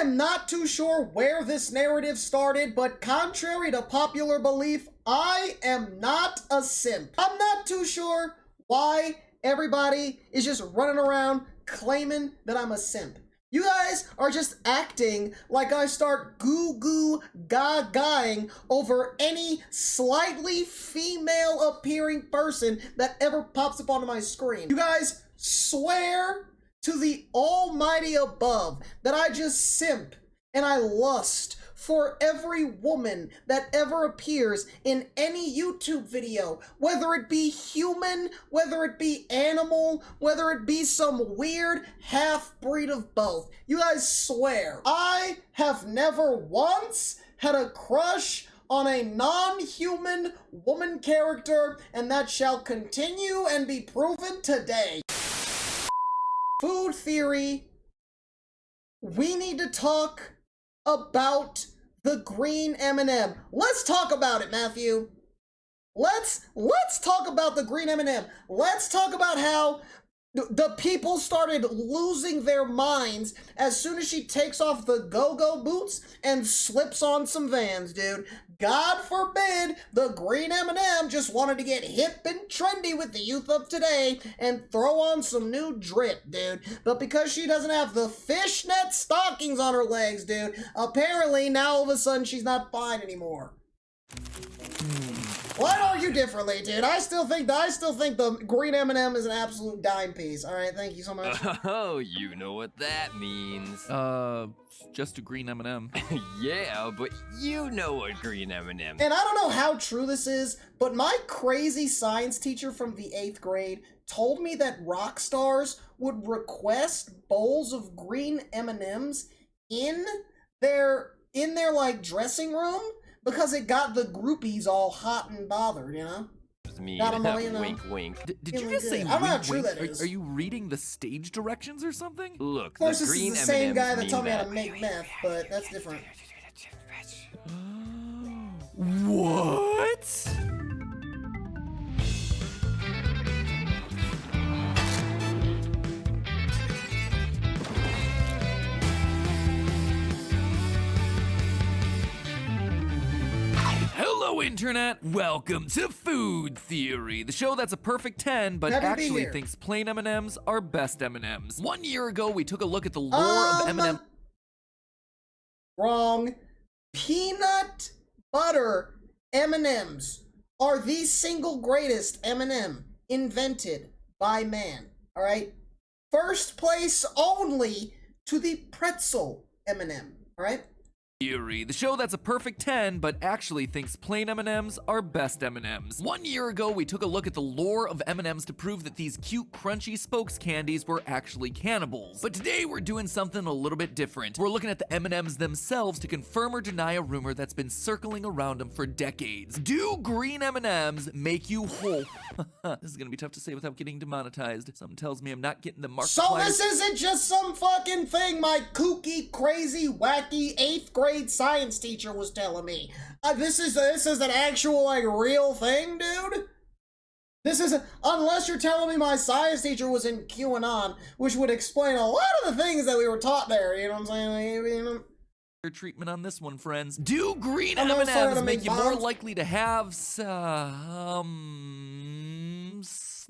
am not too sure where this narrative started, but contrary to popular belief, I am not a simp. I'm not too sure why everybody is just running around claiming that I'm a simp. You guys are just acting like I start goo-goo gaga-ing over any slightly female-appearing person that ever pops up onto my screen. You guys swear to the almighty above that I just simp and I lust for every woman that ever appears in any YouTube video, whether it be human, whether it be animal, whether it be some weird half-breed of both. You guys swear. I have never once had a crush on a non-human woman character, and that shall continue and be proven today. Food theory. We need to talk about the green M&M. Let's talk about it, Matthew. Let's talk about the green M&M. Let's talk about how the people started losing their minds as soon as she takes off the go-go boots and slips on some Vans, dude. God forbid the green M&M just wanted to get hip and trendy with the youth of today and throw on some new drip, dude. But because she doesn't have the fishnet stockings on her legs, dude, apparently now all of a sudden she's not fine anymore. Well, I'd argue differently, dude. I still think the green M&M is an absolute dime piece. All right, thank you so much. Oh, you know what that means. Just a green M&M. Yeah, but you know what green M&M. And I don't know how true this is, but my crazy science teacher from the 8th grade told me that rock stars would request bowls of green M&Ms in their like dressing room, because it got the groupies all hot and bothered, you know? Me. Got 'em all, you know? Wink, wink. Did you just say I don't know how wink, true wink? that is. Are you reading the stage directions or something? Look, Of course, the this green is the same M&Ms guy that mean taught me how to make meth, but that's different. What? Hello, Internet! Welcome to Food Theory, the show that's a perfect 10, but Happy to be actually here. thinks plain M&Ms are best M&Ms. 1 year ago, we took a look at the lore of M&M. Wrong. Peanut butter M&Ms are the single greatest M&M invented by man. All right. First place only to the pretzel M&M. All right. Theory, the show that's a perfect 10, but actually thinks plain M&Ms are best M&Ms. 1 year ago, we took a look at the lore of M&Ms to prove that these cute, crunchy spokes candies were actually cannibals. But today, we're doing something a little bit different. We're looking at the M&Ms themselves to confirm or deny a rumor that's been circling around them for decades. Do green M&Ms make you whole? This is gonna be tough to say without getting demonetized. Something tells me I'm not getting the mark. So this isn't just some fucking thing my kooky, crazy, wacky 8th grade science teacher was telling me. This is an actual, like, real thing, dude? This is, unless you're telling me my science teacher was in QAnon, which would explain a lot of the things that we were taught there, you know what I'm saying? You know? Treatment on this one, friends. Do green I'm not sorry M&Ms to make make you more bombs. likely to have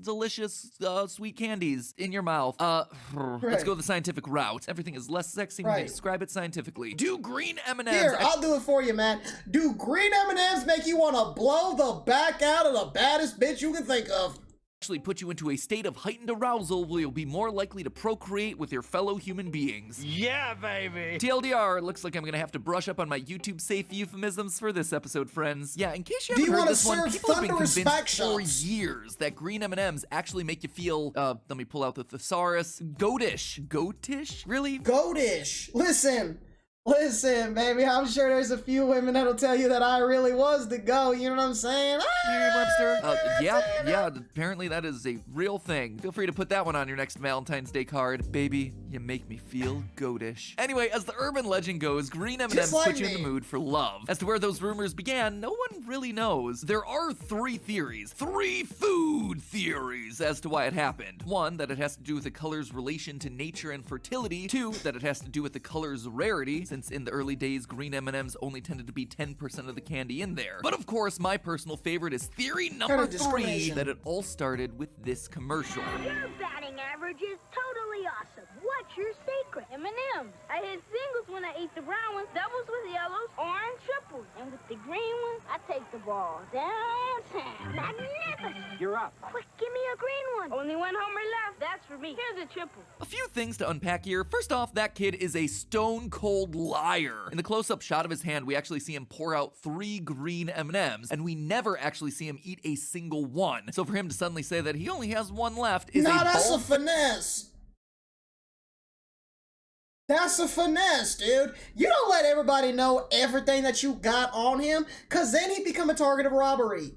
delicious sweet candies in your mouth? Let's go the scientific route. Everything is less sexy when you Right. describe it scientifically. Do green M&Ms Here, I'll do it for you, man. Do green M&Ms make you want to blow the back out of the baddest bitch you can think of? actually put you into a state of heightened arousal where you'll be more likely to procreate with your fellow human beings? Yeah, baby. TLDR, looks like I'm gonna have to brush up on my YouTube safe euphemisms for this episode, friends. Yeah, in case you Do haven't you heard wanna this one, serve people have been thunderous convinced back for shots? years that green M&Ms actually make you feel, let me pull out the thesaurus, goatish. Goatish? Really? Goatish. Listen, Listen, baby, I'm sure there's a few women that'll tell you that I really was the GOAT, you know what I'm saying? Webster? Yeah, apparently that is a real thing. Feel free to put that one on your next Valentine's Day card. Baby, you make me feel goatish. Anyway, as the urban legend goes, green M&Ms like put you in the mood for love. As to where those rumors began, no one really knows. There are three food theories as to why it happened. One, that it has to do with the color's relation to nature and fertility. Two, that it has to do with the color's rarity, since in the early days, green M&Ms only tended to be 10% of the candy in there. But of course, my personal favorite is theory number 3, that it all started with this commercial. Your batting average is totally awesome. What's your secret? M&M's. I hit singles when I ate the brown ones, doubles with yellows, orange triples, and with the green ones, I take the ball downtown. Magnificent. You're up. Quick, give me a green one. Only one homer left. That's for me. Here's a triple. A few things to unpack here. First off, that kid is a stone cold liar. In the close-up shot of his hand, we actually see him pour out 3 green M&Ms, and we never actually see him eat a single one. So for him to suddenly say that he only has one left is that's a finesse. That's a finesse, dude. You don't let everybody know everything that you got on him, because then he'd become a target of robbery.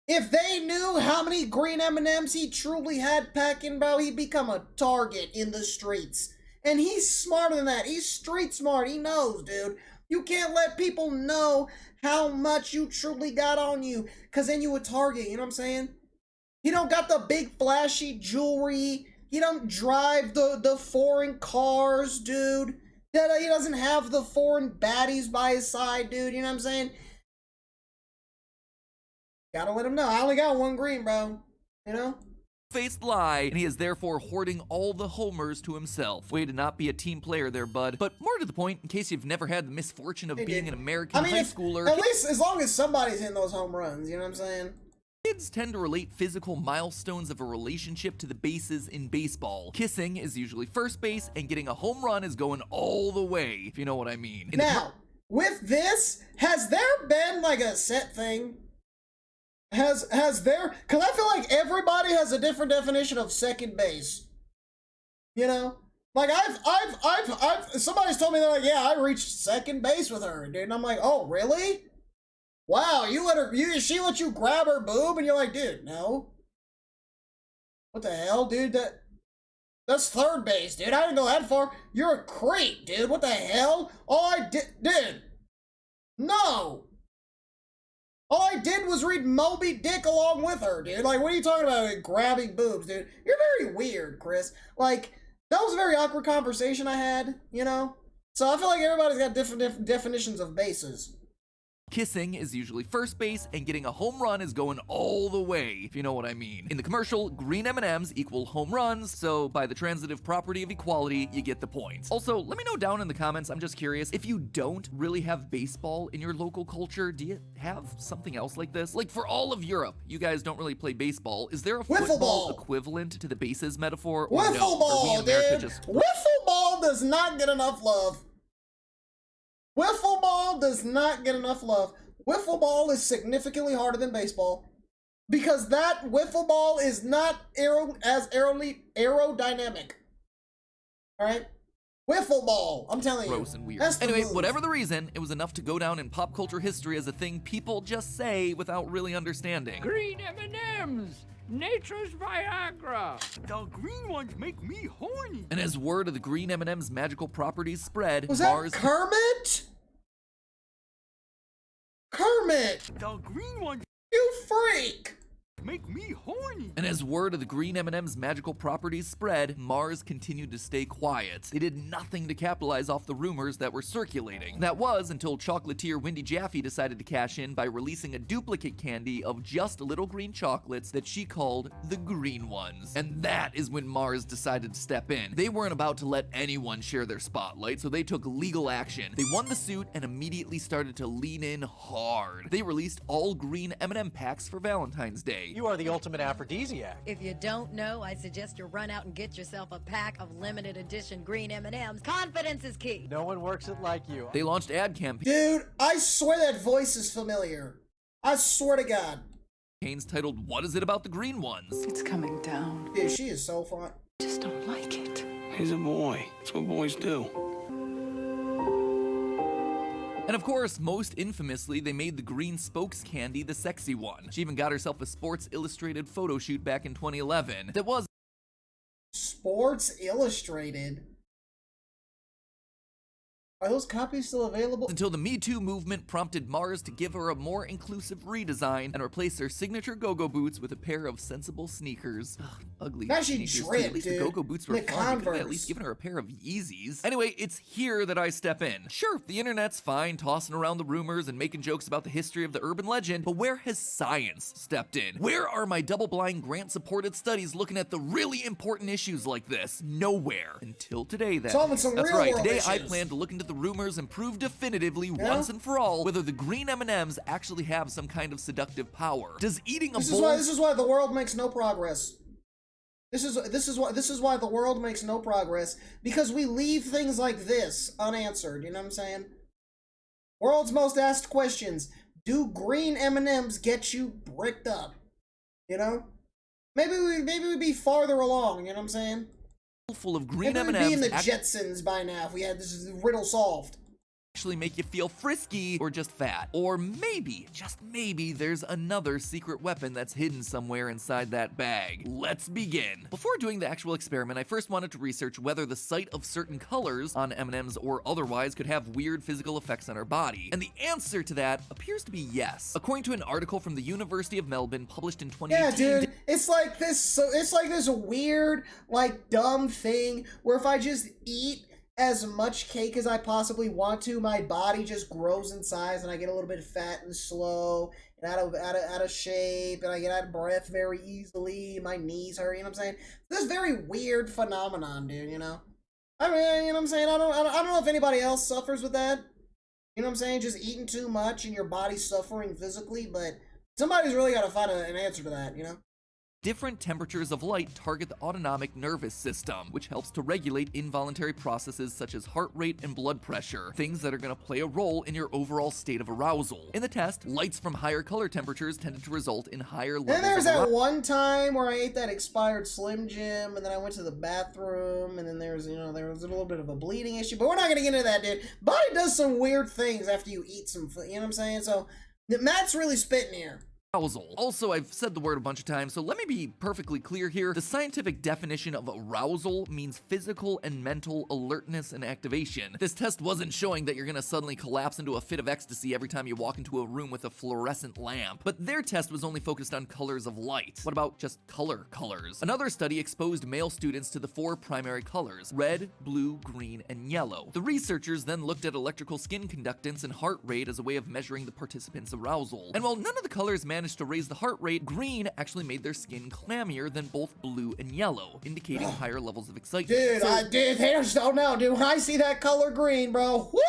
If they knew how many green M&Ms he truly had packing, bro, he'd become a target in the streets. And he's smarter than that. He's street smart. He knows, dude. You can't let people know how much you truly got on you, because then you a target, you know what I'm saying? He don't got the big flashy jewelry. He don't drive the foreign cars, dude. He doesn't have the foreign baddies by his side, dude. You know what I'm saying? Gotta let him know. I only got 1 green, bro. You know? Faced lie, and he is therefore hoarding all the homers to himself. Way to not be a team player there, bud. But more to the point, in case you've never had the misfortune of being an American high schooler. At least as long as somebody's hitting those home runs, you know what I'm saying? Kids tend to relate physical milestones of a relationship to the bases in baseball. Kissing is usually first base, and getting a home run is going all the way, if you know what I mean. Now, with this, has there been like a set thing? Has there? Because I feel like everybody has a different definition of second base. You know, like I've somebody's told me they're like, yeah, I reached second base with her, dude, and I'm like, oh really? Wow, she let you grab her boob, and you're like, dude, no. What the hell, dude? That's third base, dude. I didn't go that far. You're a creep, dude. What the hell? All I did, dude. No. All I did was read Moby Dick along with her, dude. Like, what are you talking about? Like, grabbing boobs, dude? You're very weird, Chris. Like, that was a very awkward conversation I had, you know? So I feel like everybody's got different definitions of bases. Kissing is usually first base, and getting a home run is going all the way, if you know what I mean. In the commercial, green M&Ms equal home runs, so by the transitive property of equality, you get the point. Also, let me know down in the comments, I'm just curious, if you don't really have baseball in your local culture, do you have something else like this? Like, for all of Europe, you guys don't really play baseball. Is there a football equivalent to the bases metaphor? Or Wiffle no? ball, Are we in America dude. just... Wiffle ball does not get enough love. Wiffle ball does not get enough love. Wiffle ball is significantly harder than baseball because that wiffle ball is not aerodynamic. All right? Wiffle ball, I'm telling you. Gross and weird. That's the Anyway, move. whatever the reason, it was enough to go down in pop culture history as a thing people just say without really understanding. Green M&Ms. Nature's Viagra. The green ones make me horny. And as word of the green M&M's magical properties spread, Was that Kermit? Kermit! The green ones You freak! make me horny. And as word of the green M&M's magical properties spread, Mars continued to stay quiet. They did nothing to capitalize off the rumors that were circulating. That was until chocolatier Wendy Jaffe decided to cash in by releasing a duplicate candy of just little green chocolates that she called the green ones. And that is when Mars decided to step in. They weren't about to let anyone share their spotlight, so they took legal action. They won the suit and immediately started to lean in hard. They released all green M&M packs for Valentine's Day. You are the ultimate aphrodisiac. If you don't know, I suggest you run out and get yourself a pack of limited edition green M&Ms. Confidence is key. No one works it like you. They launched ad campaigns Dude, I swear that voice is familiar. I swear to God. titled What Is It About the Green Ones? It's coming down. Dude, she is so fun. Just don't like it. He's a boy. That's what boys do. And of course, most infamously, they made the green spokes candy the sexy one. She even got herself a Sports Illustrated photo shoot back in 2011 that was Sports Illustrated? Are those copies still available? until the Me Too movement prompted Mars to give her a more inclusive redesign and replace her signature go-go boots with a pair of sensible sneakers. Ugh, ugly Now she sneakers, too. drip, At least dude. the go-go boots were The fun. You could have at Converse. least given her a pair of Yeezys. Anyway, it's here that I step in. Sure, the internet's fine tossing around the rumors and making jokes about the history of the urban legend, but where has science stepped in? Where are my double-blind grant-supported studies looking at the really important issues like this? Nowhere. Until today, then. Solving some That's real right. world Today I issues. plan to look into the rumors and prove definitively Yeah? once and for all whether the green M&Ms actually have some kind of seductive power. Does eating a This bowl is why the world makes no progress. This is why the world makes no progress, because we leave things like this unanswered. You know what I'm saying? World's most asked questions: do green M&Ms get you bricked up? You know? Maybe we'd be farther along. You know what I'm saying? full of green Maybe we'd be in the M&Ms Jetsons by now if we had this riddle solved. actually make you feel frisky or just fat? Or maybe, just maybe, there's another secret weapon that's hidden somewhere inside that bag. Let's begin. Before doing the actual experiment, I first wanted to research whether the sight of certain colors on M&Ms or otherwise could have weird physical effects on our body. And the answer to that appears to be yes. According to an article from the University of Melbourne published in 2018, Yeah, dude, it's like this weird, like, dumb thing where if I just eat as much cake as I possibly want to, my body just grows in size and I get a little bit fat and slow and out of shape, and I get out of breath very easily. My knees hurt. You know what I'm saying? This very weird phenomenon, dude. You know? I mean, you know what I'm saying? I don't know if anybody else suffers with that. You know what I'm saying? Just eating too much and your body's suffering physically, but somebody's really got to find an answer to that. You know? different temperatures of light target the autonomic nervous system, which helps to regulate involuntary processes such as heart rate and blood pressure, things that are going to play a role in your overall state of arousal. In the test, lights from higher color temperatures tended to result in higher levels Then there's of that one time where I ate that expired Slim Jim, and then I went to the bathroom, and then there was a little bit of a bleeding issue, but we're not gonna get into that, dude. Body does some weird things after you eat some food, you know what I'm saying? So, Matt's really spitting here. arousal. Also, I've said the word a bunch of times, so let me be perfectly clear here. The scientific definition of arousal means physical and mental alertness and activation. This test wasn't showing that you're gonna suddenly collapse into a fit of ecstasy every time you walk into a room with a fluorescent lamp, but their test was only focused on colors of light. What about just colors? Another study exposed male students to the 4 primary colors: red, blue, green, and yellow. The researchers then looked at electrical skin conductance and heart rate as a way of measuring the participants' arousal. And while none of the colors managed to raise the heart rate, green actually made their skin clammier than both blue and yellow, indicating higher levels of excitement. Dude, they just don't know, dude. When I see that color green, bro, woo,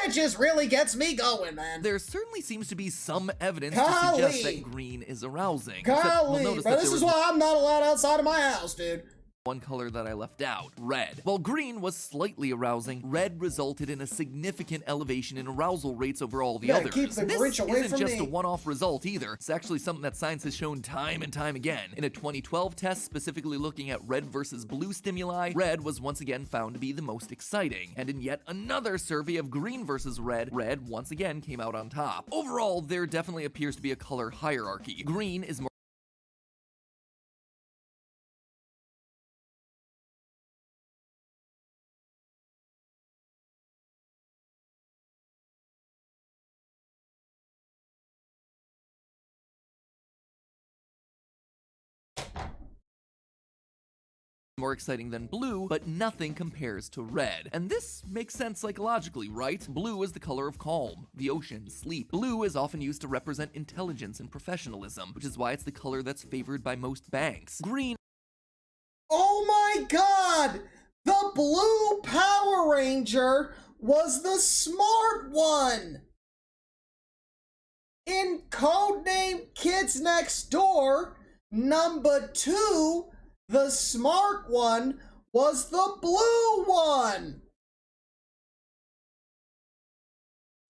it just really gets me going, man. There certainly seems to be some evidence Golly. to suggest that green is arousing. Except Golly, we'll notice bro, that this there is was why I'm not allowed outside of my house, dude. one color that I left out: red. While green was slightly arousing, red resulted in a significant elevation in arousal rates over all the Yeah, others. keep the This Grinch away isn't from just me. a one-off result either. It's actually something that science has shown time and time again. In a 2012 test specifically looking at red versus blue stimuli, red was once again found to be the most exciting. And in yet another survey of green versus red, red once again came out on top. Overall, there definitely appears to be a color hierarchy. Green is more exciting than blue, but nothing compares to red. And this makes sense psychologically, right? Blue is the color of calm, the ocean, sleep. Blue is often used to represent intelligence and professionalism, which is why it's the color that's favored by most banks. Green Oh my god! The blue Power Ranger was the smart one! In Codename Kids Next Door, number 2, the smart one was the blue one!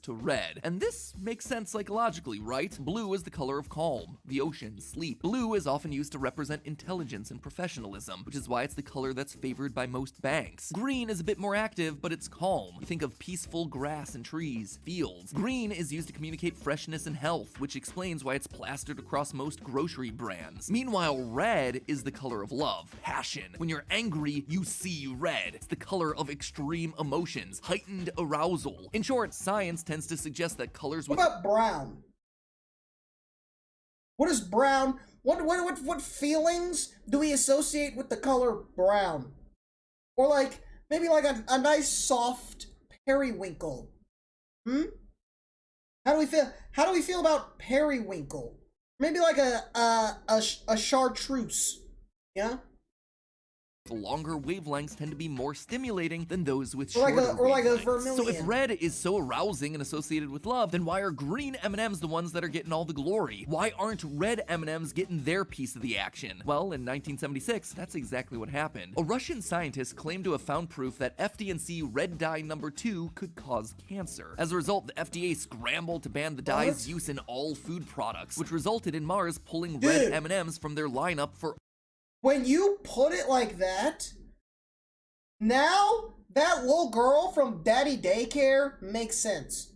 to red. And this makes sense psychologically, right? Blue is the color of calm, the ocean, sleep. Blue is often used to represent intelligence and professionalism, which is why it's the color that's favored by most banks. Green is a bit more active, but it's calm. You think of peaceful grass and trees, fields. Green is used to communicate freshness and health, which explains why it's plastered across most grocery brands. Meanwhile, red is the color of love, passion. When you're angry, you see red. It's the color of extreme emotions, heightened arousal. In short, science tends to suggest that colors What with about brown? What is brown? What feelings do we associate with the color brown? Or like, maybe like a nice soft periwinkle. How do we feel about periwinkle? Maybe like a chartreuse. Yeah? longer wavelengths tend to be more stimulating than those with Or shorter like a wavelengths. vermilion. So if red is so arousing and associated with love, then why are green M&Ms the ones that are getting all the glory? Why aren't red M&Ms getting their piece of the action? Well, in 1976, that's exactly what happened. A Russian scientist claimed to have found proof that FD&C red dye number 2 could cause cancer. As a result, the FDA scrambled to ban the dye's use in all food products, which resulted in Mars pulling red M&Ms from their lineup for... When you put it like that, now that little girl from Daddy Daycare makes sense.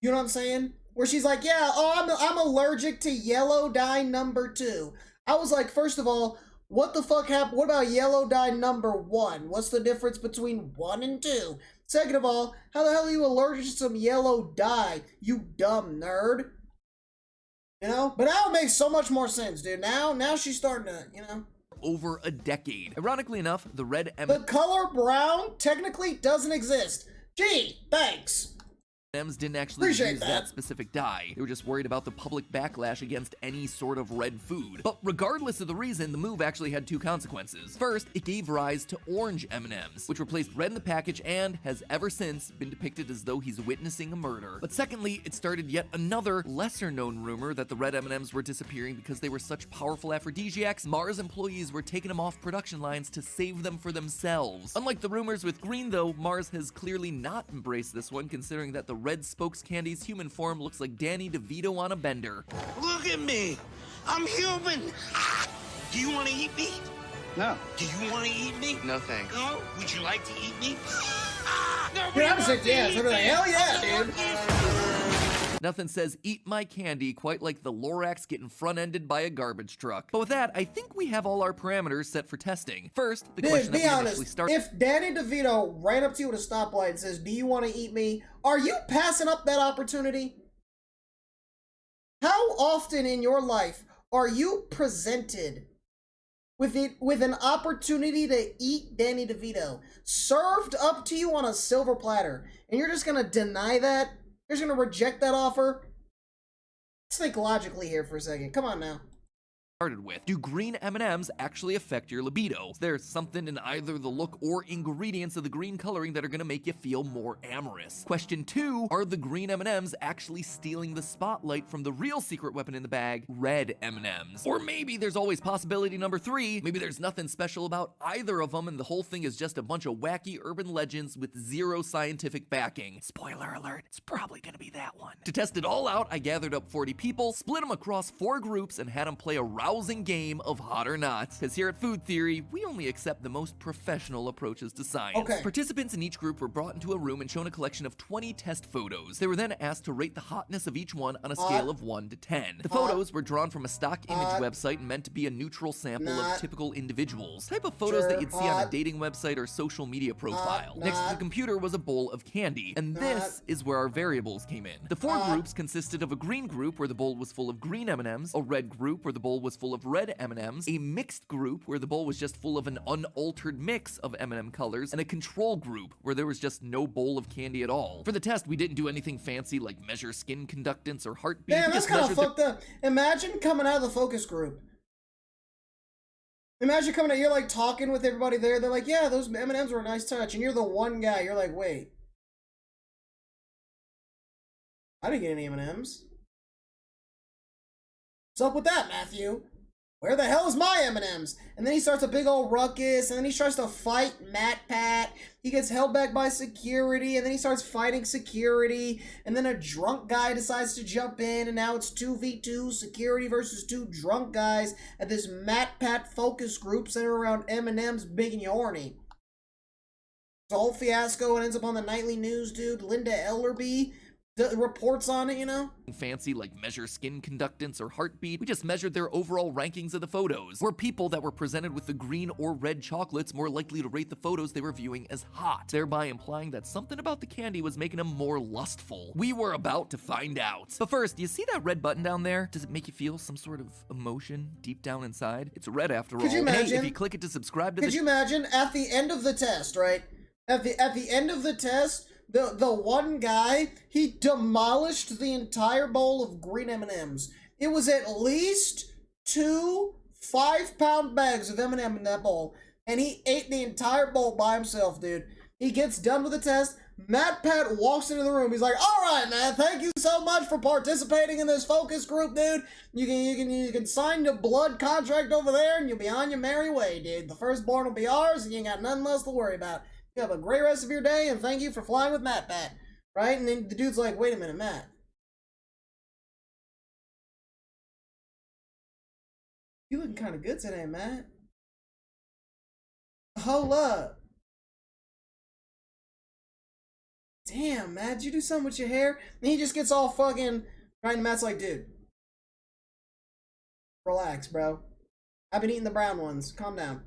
You know what I'm saying? Where she's like, yeah, oh, I'm allergic to yellow dye number 2. I was like, first of all, what the fuck happened? What about yellow dye number 1? What's the difference between 1 and 2? Second of all, how the hell are you allergic to some yellow dye, you dumb nerd? You know? But now it makes so much more sense, dude. Now she's starting to, you know? over a decade. Ironically enough, the red The color brown technically doesn't exist. Gee, thanks. M&Ms didn't actually use that specific dye. They were just worried about the public backlash against any sort of red food. But regardless of the reason, the move actually had 2 consequences. First, it gave rise to orange M&Ms, which replaced red in the package and has ever since been depicted as though he's witnessing a murder. But secondly, it started yet another lesser-known rumor that the red M&Ms were disappearing because they were such powerful aphrodisiacs, Mars employees were taking them off production lines to save them for themselves. Unlike the rumors with green, though, Mars has clearly not embraced this one, considering that the red spokes candy's human form looks like Danny DeVito on a bender. Look at me. I'm human. Do you want to eat me? No. Do you want to eat me? No thanks. No? Would you like to eat me? Dude, I'm saying yes. I'm like, hell yeah, dude. Nothing says eat my candy quite like the Lorax getting front-ended by a garbage truck. But with that, I think we have all our parameters set for testing. First, the question that we initially started. If Danny DeVito ran up to you with a stoplight and says, do you want to eat me? Are you passing up that opportunity? How often in your life are you presented with an opportunity to eat Danny DeVito served up to you on a silver platter, and you're just gonna deny that? You're just gonna reject that offer? Let's think logically here for a second. Come on now. Started with, do green M&Ms actually affect your libido? There's something in either the look or ingredients of the green coloring that are gonna make you feel more amorous. Question 2, are the green M&Ms actually stealing the spotlight from the real secret weapon in the bag, red M&Ms? Or maybe there's always possibility number 3, maybe there's nothing special about either of them and the whole thing is just a bunch of wacky urban legends with 0 scientific backing. Spoiler alert, it's probably gonna be that one. To test it all out, I gathered up 40 people, split them across 4 groups, and had them play a rousing game of hot or not. Because here at Food Theory, we only accept the most professional approaches to science. Okay. Participants in each group were brought into a room and shown a collection of 20 test photos. They were then asked to rate the hotness of each one on a scale of 1 to 10. The photos were drawn from a stock image website and meant to be a neutral sample of typical individuals. Type of photos that you'd see on a dating website or social media profile. Next to the computer was a bowl of candy, and this is where our variables came in. The 4 groups consisted of a green group where the bowl was full of green M&Ms, a red group where the bowl was full of red M&Ms, a mixed group where the bowl was just full of an unaltered mix of M&M colors, and a control group where there was just no bowl of candy at all. For the test, we didn't do anything fancy like measure skin conductance or heartbeat. Damn, that's kind of fucked up. Imagine coming out of the focus group. Imagine coming out, you're like talking with everybody there, they're like, yeah, those M&Ms were a nice touch, and you're the one guy, you're like, wait. I didn't get any M&Ms. What's up with that, Matthew? where the hell is my M&Ms? And then he starts a big old ruckus, and then he tries to fight MatPat. He gets held back by security, and then he starts fighting security, and then a drunk guy decides to jump in, and now it's 2v2, security versus 2 drunk guys at this MatPat focus group centered around M&M's big and horny. It's a whole fiasco, and ends up on the nightly news, dude. Linda Ellerby reports on it, you know? Fancy like measure skin conductance or heartbeat. We just measured their overall rankings of the photos. Were people that were presented with the green or red chocolates more likely to rate the photos they were viewing as hot, thereby implying that something about the candy was making them more lustful? We were about to find out. But first, do you see that red button down there? Does it make you feel some sort of emotion deep down inside? It's red after all. Could you imagine? Hey, if you click it to subscribe to Could you imagine at the end of the test, right? At the end of the test, the one guy, he demolished the entire bowl of green M&Ms. It was at least 2 5-pound bags of M&M in that bowl, and he ate the entire bowl by himself, dude. He gets done with the test. MatPat walks into the room. He's like, "All right, man, thank you so much for participating in this focus group, dude. You can sign the blood contract over there, and you'll be on your merry way, dude. The firstborn will be ours, and you ain't got nothing else to worry about. You have a great rest of your day, and thank you for flying with MatPat." Right? And then the dude's like, "Wait a minute, Matt. You looking kind of good today, Matt. Hold up. Damn, Matt, did you do something with your hair?" And he just gets all fucking, right? And Matt's like, "Dude, relax, bro. I've been eating the brown ones. Calm down."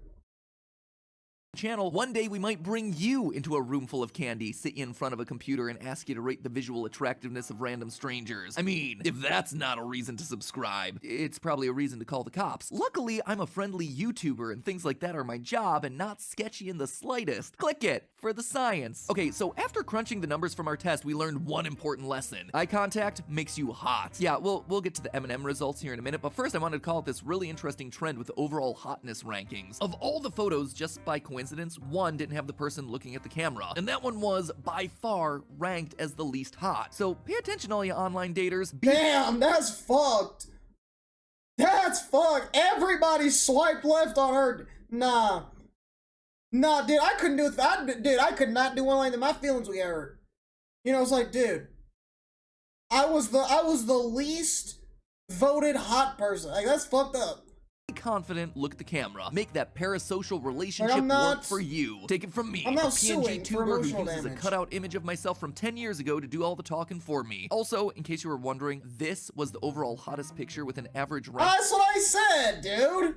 Channel, one day we might bring you into a room full of candy, sit you in front of a computer, and ask you to rate the visual attractiveness of random strangers. I mean, if that's not a reason to subscribe, it's probably a reason to call the cops. Luckily, I'm a friendly YouTuber, and things like that are my job and not sketchy in the slightest. Click it for the science. Okay, so after crunching the numbers from our test, we learned one important lesson. Eye contact makes you hot. Yeah, we'll get to the M&M results here in a minute, but first I wanted to call out this really interesting trend with overall hotness rankings. Of all the photos, just by coincidence, one didn't have the person looking at the camera, and that one was by far ranked as the least hot. So pay attention, all you online daters. Damn, that's fucked. That's fucked. Everybody swiped left on her. Nah, dude, I couldn't do it. Dude, I could not do one like that. My feelings would get hurt. You know, it's like, dude, I was the least voted hot person. Like, that's fucked up. Confident, look at the camera. Make that parasocial relationship work for you. Take it from me, I'm a not PNG suing for tuber who emotional uses a damage. cutout image of myself from 10 years ago to do all the talking for me. Also, in case you were wondering, this was the overall hottest picture with an average rank That's what I said, dude.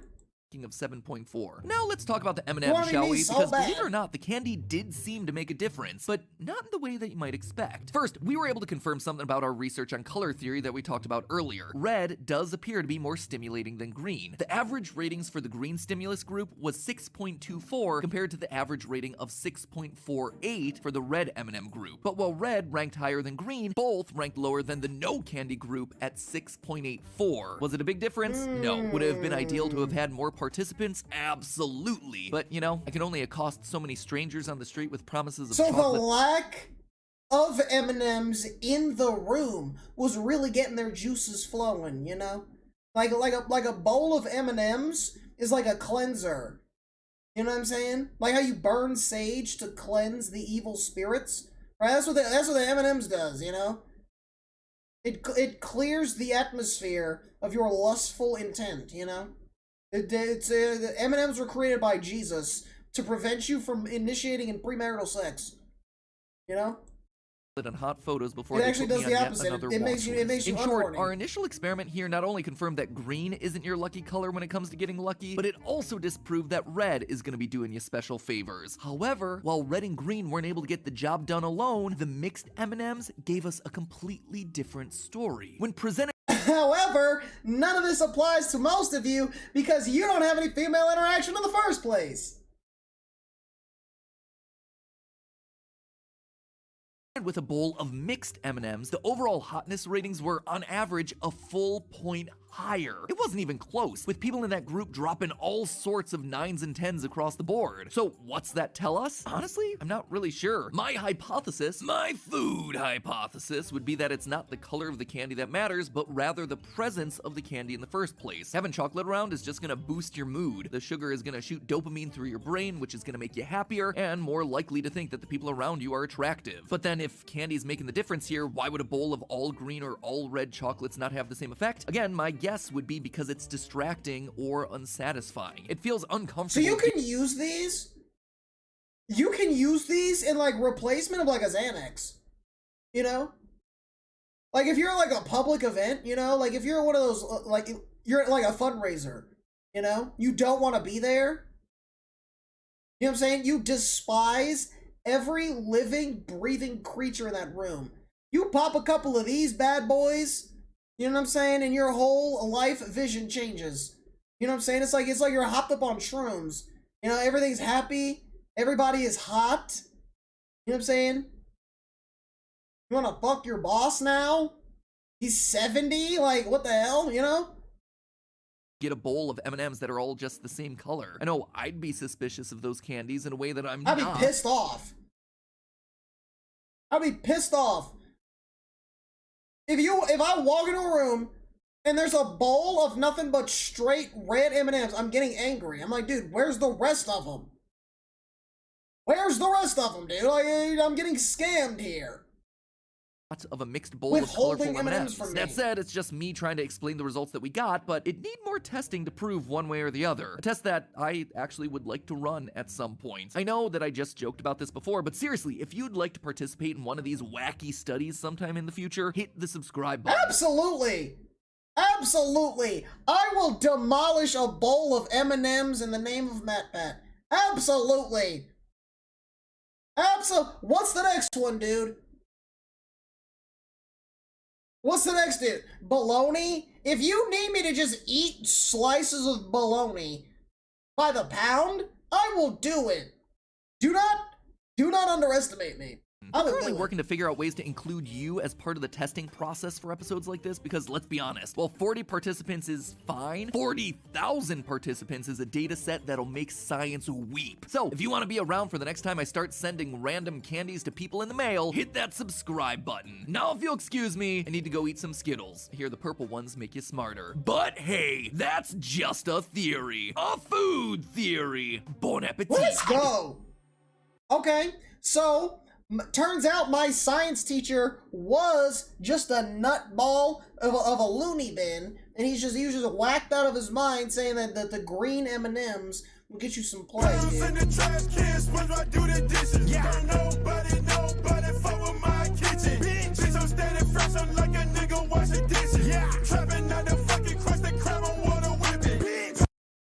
of 7.4. Now let's talk about the You M&M, wanna be shall me we? so Because bad. believe it or not, the candy did seem to make a difference, but not in the way that you might expect. First, we were able to confirm something about our research on color theory that we talked about earlier. Red does appear to be more stimulating than green. The average ratings for the green stimulus group was 6.24 compared to the average rating of 6.48 for the red M&M group. But while red ranked higher than green, both ranked lower than the no candy group at 6.84. Was it a big difference? No. Would it have been ideal to have had more participants? Absolutely. But, you know, I can only accost so many strangers on the street with promises of So the chocolate. lack of M&Ms in the room was really getting their juices flowing, you know? Like a bowl of M&Ms is like a cleanser. You know what I'm saying? Like how you burn sage to cleanse the evil spirits, right? That's what the M&Ms does, you know? It clears the atmosphere of your lustful intent, you know? The M&Ms were created by Jesus to prevent you from initiating in premarital sex. You know? On hot photos before It they actually put does me the on opposite. yet another It makes you In short, unhorny. our initial experiment here not only confirmed that green isn't your lucky color when it comes to getting lucky, but it also disproved that red is going to be doing you special favors. However, while red and green weren't able to get the job done alone, the mixed M&Ms gave us a completely different story. When presented However, none of this applies to most of you because you don't have any female interaction in the first place. with a bowl of mixed M&Ms, the overall hotness ratings were on average a full point higher. It wasn't even close, with people in that group dropping all sorts of 9s and 10s across the board. So what's that tell us? Honestly, I'm not really sure. My food hypothesis would be that it's not the color of the candy that matters, but rather the presence of the candy in the first place. Having chocolate around is just gonna boost your mood. The sugar is gonna shoot dopamine through your brain, which is gonna make you happier and more likely to think that the people around you are attractive. But then if candy's making the difference here, why would a bowl of all green or all red chocolates not have the same effect? Again, my guess would be because it's distracting or unsatisfying. It feels uncomfortable. So you can use these? You can use these in like replacement of like a Xanax, you know? Like if you're at like a public event, you know, like if you're one of those, like you're at like a fundraiser, you know, you don't want to be there. You know what I'm saying? You despise every living, breathing creature in that room. You pop a couple of these bad boys, you know what I'm saying, and your whole life vision changes. You know what I'm saying? It's like you're hopped up on shrooms. You know, everything's happy. Everybody is hot. You know what I'm saying? You wanna fuck your boss now? He's 70? Like, what the hell, you know? Get a bowl of M&Ms that are all just the same color. I know I'd be suspicious of those candies in a way that I'm I'd not. be pissed off. I'd be pissed off. If I walk into a room and there's a bowl of nothing but straight red M&Ms, I'm getting angry. I'm like, dude, where's the rest of them? Where's the rest of them, dude? Like, I'm getting scammed here. Of a mixed bowl of colorful M&Ms. from That me. said, it's just me trying to explain the results that we got, but it'd need more testing to prove one way or the other. A test that I actually would like to run at some point. I know that I just joked about this before, but seriously, if you'd like to participate in one of these wacky studies sometime in the future, hit the subscribe button. Absolutely. Absolutely. I will demolish a bowl of M&Ms in the name of MatPat. Absolutely. What's the next one, dude? What's the next, dude? Bologna? If you need me to just eat slices of bologna by the pound, I will do it. Do not underestimate me. I'm currently working to figure out ways to include you as part of the testing process for episodes like this, because let's be honest, while 40 participants is fine, 40,000 participants is a data set that'll make science weep. So if you want to be around for the next time I start sending random candies to people in the mail, hit that subscribe button. Now if you'll excuse me, I need to go eat some Skittles. I hear the purple ones make you smarter. But hey, that's just a theory. A food theory. Bon appetit. Let's go. Okay, so turns out my science teacher was just a nutball of a loony bin, and he was just whacked out of his mind saying that the green M&Ms will get you some play,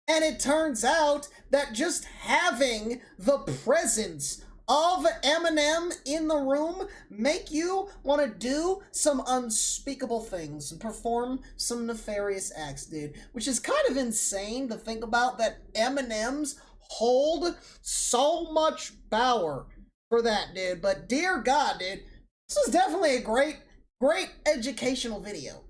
And it turns out that just having the presence of M&M in the room make you want to do some unspeakable things and perform some nefarious acts, dude. Which is kind of insane to think about, that M&Ms hold so much power for that, dude. But dear God, dude, this is definitely a great educational video.